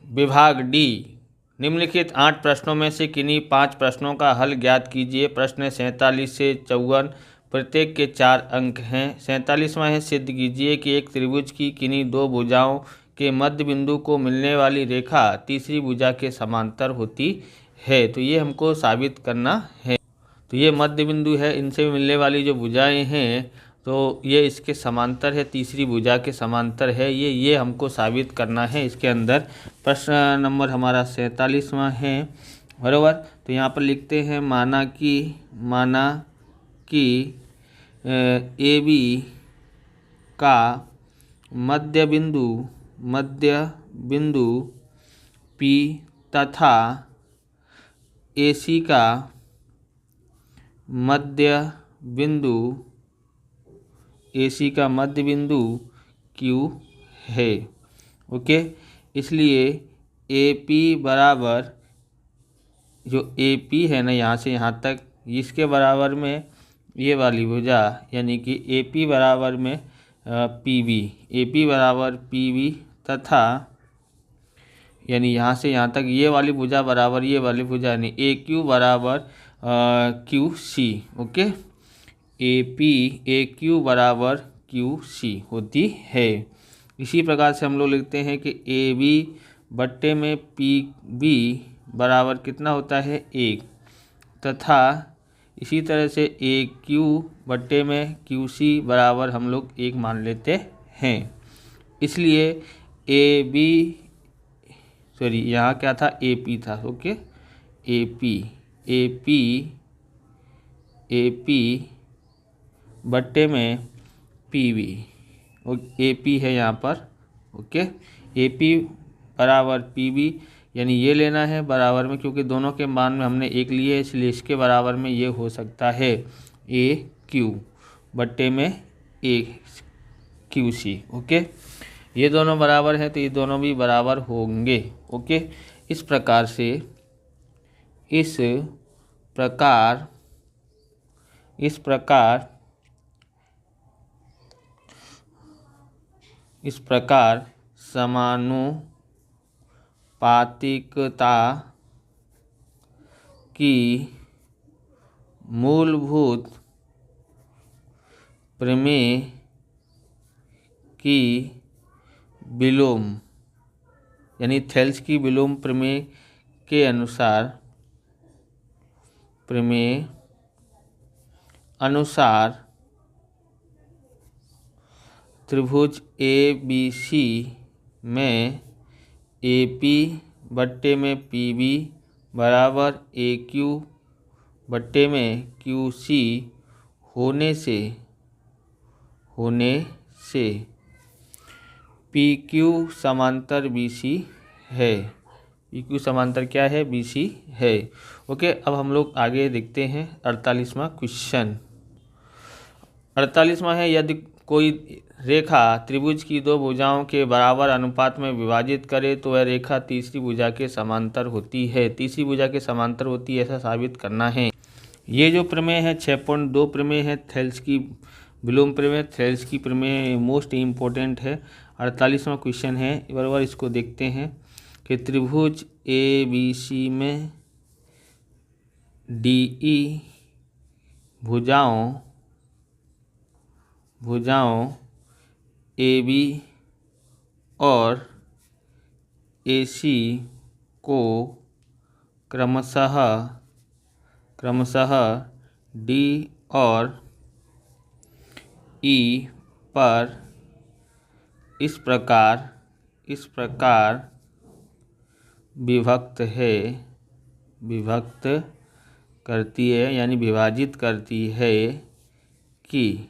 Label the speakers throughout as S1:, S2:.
S1: विभाग डी, निम्नलिखित 8 प्रश्नों में से किन्हीं 5 प्रश्नों का हल ज्ञात कीजिए। प्रश्न 47 से 54, प्रत्येक के 4 अंक हैं। 47वां है, सिद्ध कीजिए कि एक त्रिभुज की किन्हीं 2 भुजाओं के मध्य बिंदु को मिलने वाली रेखा तीसरी भुजा के समांतर होती है। तो ये हमको साबित करना है। तो ये मध्य बिंदु है, इनसे मिलने वाली जो भुजाएं हैं तो ये इसके समांतर है, तीसरी भुजा के समांतर है। ये हमको साबित करना है इसके अंदर। प्रश्न नंबर हमारा 47वां है, बराबर। तो यहाँ पर लिखते हैं माना कि ए बी का मध्य बिंदु P तथा ए सी का मध्य बिंदु Q है। ओके, इसलिए AP बराबर, जो AP है ना यहाँ से यहाँ तक, इसके बराबर में ये वाली भुजा यानी कि AP बराबर में AP बराबर PB तथा यानी यहाँ से यहाँ तक ये वाली भुजा बराबर ये वाली भुजा यानी AQ बराबर QC। ओके, AQ बराबर QC होती है। इसी प्रकार से हम लोग लिखते हैं कि AB बट्टे में PB बराबर कितना होता है 1 तथा इसी तरह से AQ बट्टे में QC बराबर हम लोग 1 मान लेते हैं। इसलिए यहाँ क्या था, AP था। ओके, AP बट्टे में PB, AP है यहाँ पर। ओके, AP बराबर PB यानी ये लेना है बराबर में, क्योंकि दोनों के मान में हमने 1 लिए इसलिए इसके बराबर में ये हो सकता है AQ बट्टे में QC। ओके, ये दोनों बराबर हैं तो ये दोनों भी बराबर होंगे। ओके, इस प्रकार समानुपातिकता की मूलभूत प्रमेय की विलोम यानी थेल्स की विलोम प्रमेय के अनुसार त्रिभुज ABC में AP बट्टे में PB बराबर AQ बट्टे में QC होने से PQ समांतर BC है। PQ समांतर क्या है, BC है। ओके, अब हम लोग आगे देखते हैं 48वां क्वेश्चन। 48वां है, यदि कोई रेखा त्रिभुज की 2 भुजाओं के बराबर अनुपात में विभाजित करे तो वह रेखा तीसरी भुजा के समांतर होती है। तीसरी भुजा के समांतर होती है, ऐसा साबित करना है। ये जो प्रमेय है 6.2 प्रमेय है, थेल्स की विलोम प्रमेय, थेल्स की प्रमेय मोस्ट इम्पोर्टेंट है। 48वां क्वेश्चन है, बराबर इसको देखते हैं कि त्रिभुज ABC में DE भुजाओं AB और AC को क्रमशः D और E पर इस प्रकार विभक्त करती है यानी विभाजित करती है कि,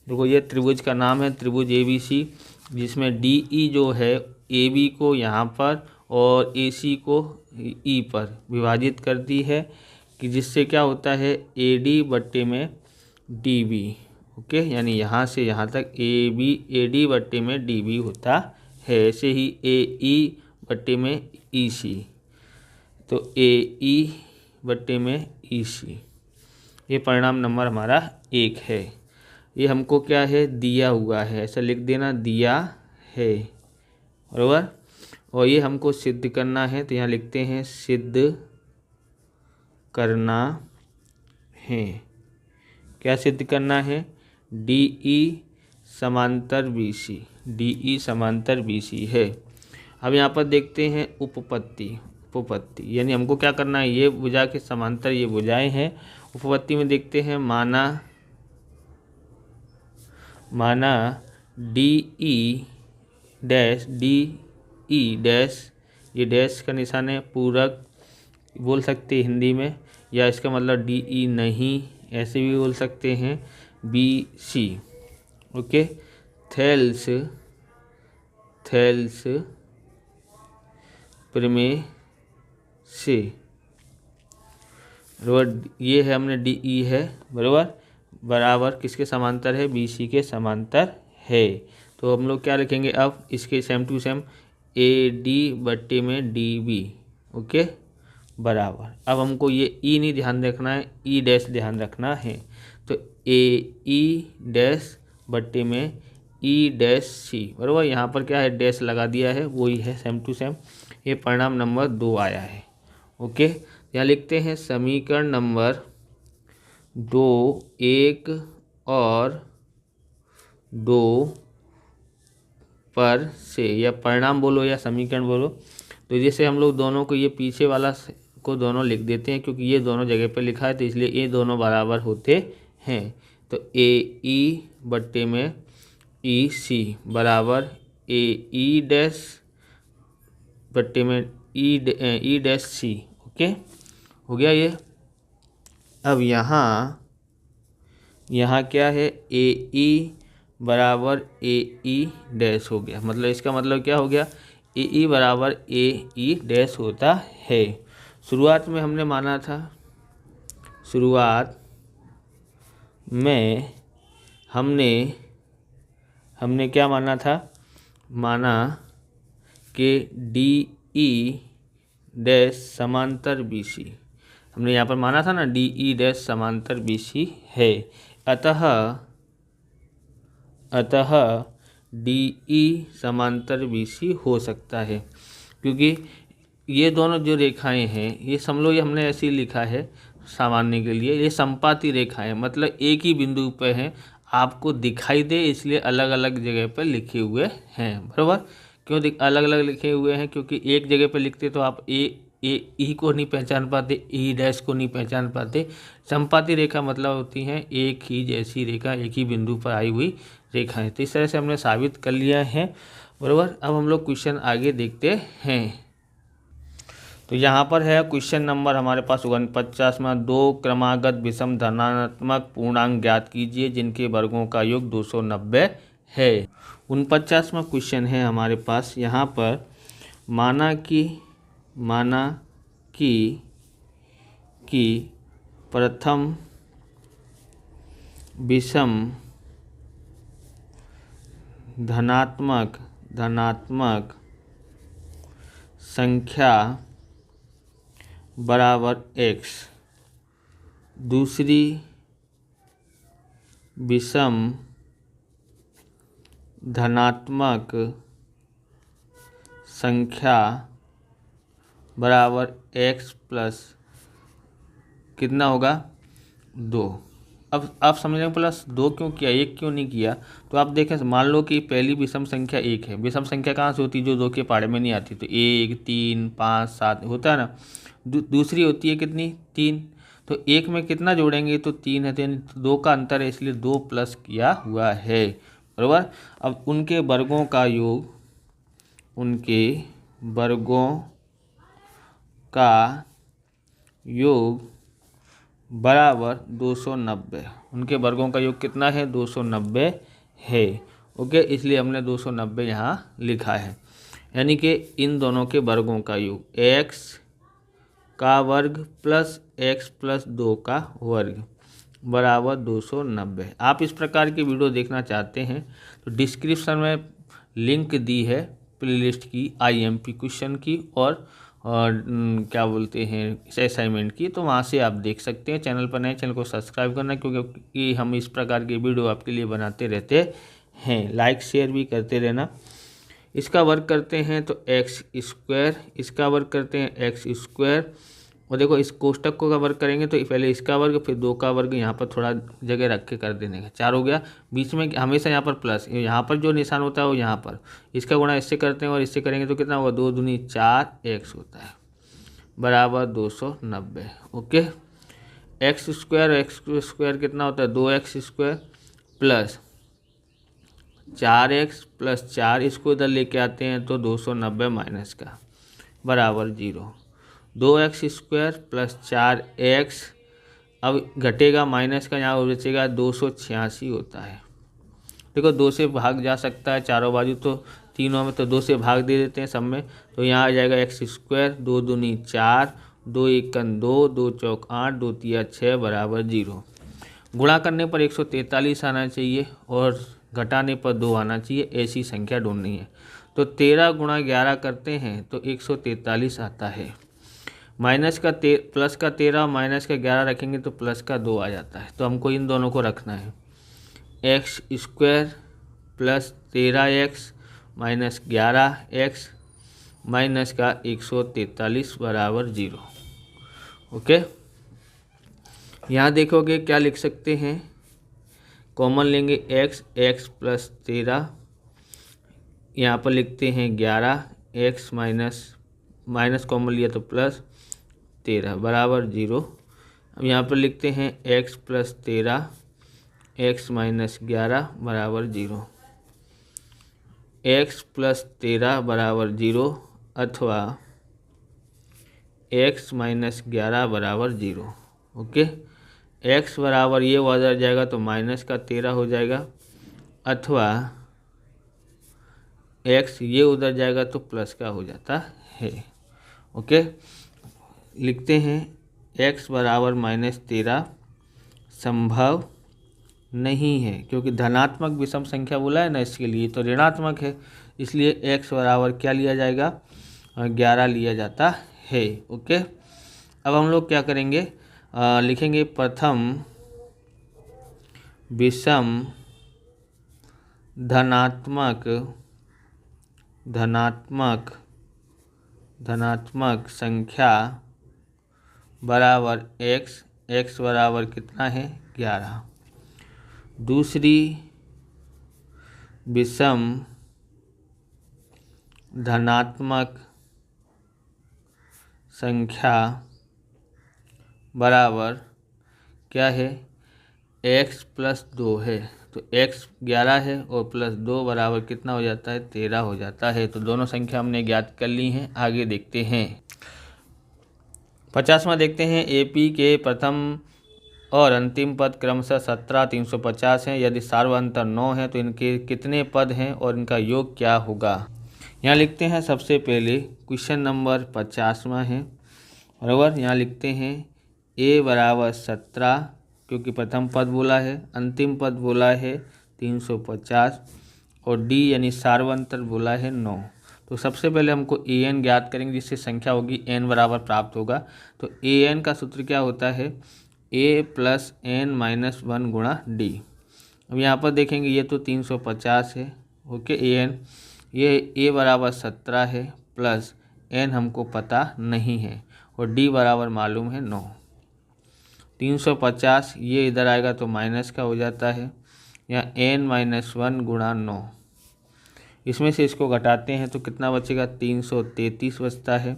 S1: देखो ये त्रिभुज का नाम है त्रिभुज ABC, जिसमें DE जो है AB को यहाँ पर और AC को E पर विभाजित करती है, कि जिससे क्या होता है AD बट्टे में DB। ओके, यानी यहाँ से यहाँ तक AD बट्टे में DB होता है। ऐसे ही AE बट्टे में EC, तो AE बट्टे में EC। ये परिणाम नंबर हमारा 1 है। ये हमको क्या है, दिया हुआ है, ऐसा लिख देना, दिया है, बराबर। और ये हमको सिद्ध करना है, तो यहाँ लिखते हैं सिद्ध करना है। क्या सिद्ध करना है? DE समांतर BC, DE समांतर BC है। अब यहाँ पर देखते हैं उपपत्ति, उपपत्ति यानी हमको क्या करना है, ये भुजा के समांतर ये भुजाएं हैं। उपपत्ति में देखते हैं माना DE डैश, ये डैश का निशान है, पूरक बोल सकते हैं हिंदी में, या इसका मतलब DE नहीं ऐसे भी बोल सकते हैं, BC। ओके, थेल्स प्रमेय से, बराबर ये है हमने DE है, बराबर किसके समांतर है? BC के समांतर है। तो हम लोग क्या लिखेंगे अब इसके सेम टू सेम, AD बट्टे में DB। ओके, बराबर। अब हमको ये E नहीं ध्यान रखना है, E डैश ध्यान रखना है। तो AE डैश बट्टे में E डैश C, बराबर। यहाँ पर क्या है, डैश लगा दिया है, वही है सेम टू सेम। ये परिणाम नंबर 2 आया है। ओके, यहाँ लिखते हैं समीकरण नंबर 2, 1 और 2 पर से, या परिणाम बोलो या समीकरण बोलो। तो जैसे हम लोग दोनों को, ये पीछे वाला को दोनों लिख देते हैं, क्योंकि ये दोनों जगह पे लिखा है, तो इसलिए ये दोनों बराबर होते हैं। तो AE बट्टे में EC बराबर AE डैश बट्टे में E डैश C। ओके, हो गया ये। अब यहाँ क्या है, AE बराबर AE डैश हो गया। मतलब इसका मतलब क्या हो गया, AE बराबर AE डैश होता है। शुरुआत में हमने माना था, शुरुआत में हमने क्या माना था, माना कि DE डैश समांतर BC, हमने यहाँ पर माना था ना, DE डैश समांतर BC है। अतः DE समांतर BC हो सकता है, क्योंकि ये दोनों जो रेखाएं हैं, ये समझ लो, ये हमने ऐसे ही लिखा है सामान्य के लिए, ये संपाती रेखाएं, मतलब एक ही बिंदु पे हैं, आपको दिखाई दे इसलिए अलग अलग जगह पर लिखे हुए हैं, बराबर। क्यों अलग अलग लिखे हुए हैं? क्योंकि एक जगह पर लिखते तो आप E को नहीं पहचान पाते, E डैश को नहीं पहचान पाते। संपाती रेखा मतलब होती हैं एक ही जैसी रेखा, एक ही बिंदु पर आई हुई रेखाएं। तो इस तरह से हमने साबित कर लिया है, बराबर। अब हम लोग क्वेश्चन आगे देखते हैं। तो यहाँ पर है क्वेश्चन नंबर हमारे पास 49 में, 2 क्रमागत विषम धनात्मक पूर्णांक ज्ञात कीजिए जिनके वर्गों का योग 290 है। 49वां क्वेश्चन है हमारे पास। यहाँ पर माना कि प्रथम विषम धनात्मक संख्या बराबर x, दूसरी विषम धनात्मक संख्या बराबर x प्लस कितना होगा 2। अब आप समझेंगे प्लस 2 क्यों किया, 1 क्यों नहीं किया? तो आप देखें, मान लो कि पहली विषम संख्या 1 है। विषम संख्या कहाँ से होती है? जो 2 के पहाड़े में नहीं आती। तो 1, 3, 5, 7 होता है ना। दूसरी होती है कितनी? 3। तो 1 में कितना जोड़ेंगे? तो 3 है, तो 2 का अंतर है, इसलिए 2 प्लस किया हुआ है, बराबर। अब उनके वर्गों का योग, उनके वर्गों का योग बराबर 290। उनके वर्गों का योग कितना है? 290 है। ओके, इसलिए हमने 290 यहाँ लिखा है। यानी कि इन दोनों के वर्गों का योग x का वर्ग प्लस x प्लस 2 का वर्ग बराबर 290। आप इस प्रकार की वीडियो देखना चाहते हैं तो डिस्क्रिप्शन में लिंक दी है प्लेलिस्ट की, IMP क्वेश्चन की और क्या बोलते हैं असाइनमेंट की, तो वहाँ से आप देख सकते हैं। चैनल पर नए, चैनल को सब्सक्राइब करना, क्योंकि हम इस प्रकार की वीडियो आपके लिए बनाते रहते हैं। लाइक शेयर भी करते रहना। इसका वर्ग करते हैं तो एक्स स्क्वायर, इसका वर्ग करते हैं एक्स स्क्वायर, और देखो इस कोष्टक को का वर्ग करेंगे तो पहले इसका वर्ग फिर 2 का वर्ग, यहाँ पर थोड़ा जगह रख के कर देने का, 4 हो गया। बीच में हमेशा यहाँ पर प्लस, यहाँ पर जो निशान होता है वो यहाँ पर, इसका गुणा इससे करते हैं और इससे करेंगे तो कितना होगा, 2 दूनी 4 एक्स होता है बराबर 290। ओके, एक्स स्क्वायर कितना होता है, 2x square plus 4x plus 4, इसको इधर लेके आते हैं तो 290 माइनस का बराबर 0। 2x स्क्वायर प्लस 4x, अब घटेगा माइनस का, यहाँ बचेगा 286 होता है। देखो 2 से भाग जा सकता है चारों बाजू, तो तीनों में तो 2 से भाग दे देते हैं सब में, तो यहाँ आ जाएगा एक्स स्क्वायर, 2 दूनी 4, 2 एकन 2, 2 चौक 8, 2 तिया 6 बराबर 0। गुणा करने पर 143 आना चाहिए और घटाने पर 2 आना चाहिए, ऐसी संख्या ढूंढनी है। तो 13 गुणा 11 करते हैं तो 143 आता है। माइनस का प्लस का 13 माइनस का 11 रखेंगे तो प्लस का 2 आ जाता है, तो हमको इन दोनों को रखना है। X square plus 13x minus 11x minus का 143 बराबर 0। ओके, यहाँ देखोगे क्या लिख सकते हैं, कॉमन लेंगे x प्लस 13, यहाँ पर लिखते हैं 11x माइनस कॉमन लिया तो प्लस 13 बराबर 0। अब यहाँ पर लिखते हैं x प्लस 13 x माइनस 11 बराबर 0, x प्लस 13 बराबर 0 अथवा x माइनस 11 बराबर 0। ओके, x बराबर ये उधर जाएगा तो माइनस का 13 हो जाएगा, अथवा x ये उधर जाएगा तो प्लस का हो जाता है। ओके, लिखते हैं x बराबर माइनस 13 संभव नहीं है, क्योंकि धनात्मक विषम संख्या बोला है ना, इसके लिए तो ऋणात्मक है, इसलिए x बराबर क्या लिया जाएगा, 11 लिया जाता है। ओके, अब हम लोग क्या करेंगे, लिखेंगे प्रथम विषम धनात्मक संख्या बराबर x बराबर कितना है, 11। दूसरी विषम धनात्मक संख्या बराबर क्या है, x प्लस 2 है, तो x 11 है और प्लस 2 बराबर कितना हो जाता है, 13 हो जाता है। तो दोनों संख्या हमने ज्ञात कर ली हैं। आगे देखते हैं 50वां देखते हैं, AP के प्रथम और अंतिम पद क्रमशः 17, 350 हैं। यदि सार्वअंतर 9 है तो इनके कितने पद हैं और इनका योग क्या होगा। यहाँ लिखते हैं सबसे पहले क्वेश्चन नंबर 50वां है बराबर। यहाँ लिखते हैं a बराबर 17, क्योंकि प्रथम पद बोला है, अंतिम पद बोला है 350 और d यानी सार्वअंतर बोला है 9। तो सबसे पहले हमको an ज्ञात करेंगे, जिससे संख्या होगी n बराबर प्राप्त होगा। तो an का सूत्र क्या होता है, a प्लस n माइनस 1 गुणा d। अब यहाँ पर देखेंगे ये तो 350 है। ओके, an ये a बराबर 17 है प्लस n हमको पता नहीं है और d बराबर मालूम है 9। 350 ये इधर आएगा तो माइनस का हो जाता है, यहाँ n माइनस 1 गुणा 9, इसमें से इसको घटाते हैं तो कितना बचेगा, 333 बचता है।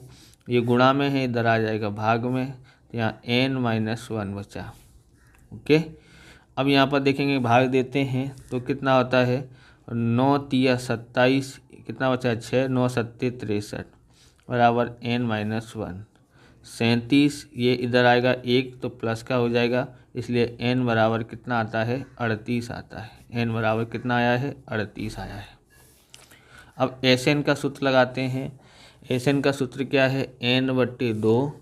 S1: ये गुणा में है, इधर आ जाएगा भाग में, तो यहाँ n माइनस 1 बचा। ओके, अब यहाँ पर देखेंगे भाग देते हैं तो कितना होता है, 9 तिया 27, कितना बचा 6, 9 सत्ते 63 बराबर n माइनस 1। 37 ये इधर आएगा 1 तो प्लस का हो जाएगा, इसलिए n बराबर कितना आता है, 38 आता है। n बराबर कितना आया है, 38 आया है। अब Sn का सूत्र लगाते हैं। Sn का सूत्र क्या है, n/2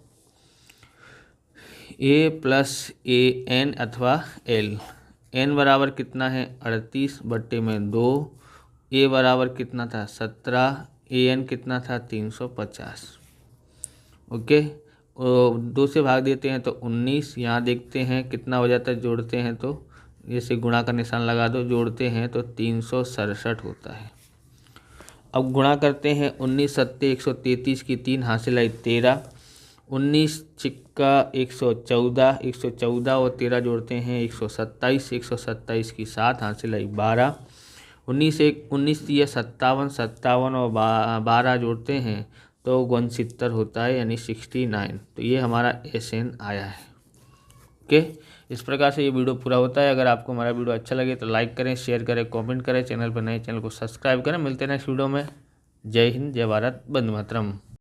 S1: a प्लस an अथवा l। n बराबर कितना है, 38/2, a बराबर कितना था 17, an कितना था 350। ओके, 2 से भाग देते हैं तो 19, यहाँ देखते हैं कितना हो जाता है, जोड़ते हैं तो जैसे गुणा का निशान लगा दो, जोड़ते हैं तो 367 होता है। अब गुणा करते हैं। 19 सत्ते 133 की 3 हासिल आई 13, 19 छिक्का 114, 114 और 13 जोड़ते हैं 127, 127 की 7 हासिल आई 12, 19 एक 19 ये 57, 57 और 12 जोड़ते हैं तो 69 होता है, यानी 69। तो ये हमारा SN आया है। ओके, इस प्रकार से ये वीडियो पूरा होता है। अगर आपको हमारा वीडियो अच्छा लगे तो लाइक करें, शेयर करें, कमेंट करें, चैनल पर नए चैनल को सब्सक्राइब करें। मिलते हैं नेक्स्ट वीडियो में। जय हिंद, जय भारत, वंदे मातरम।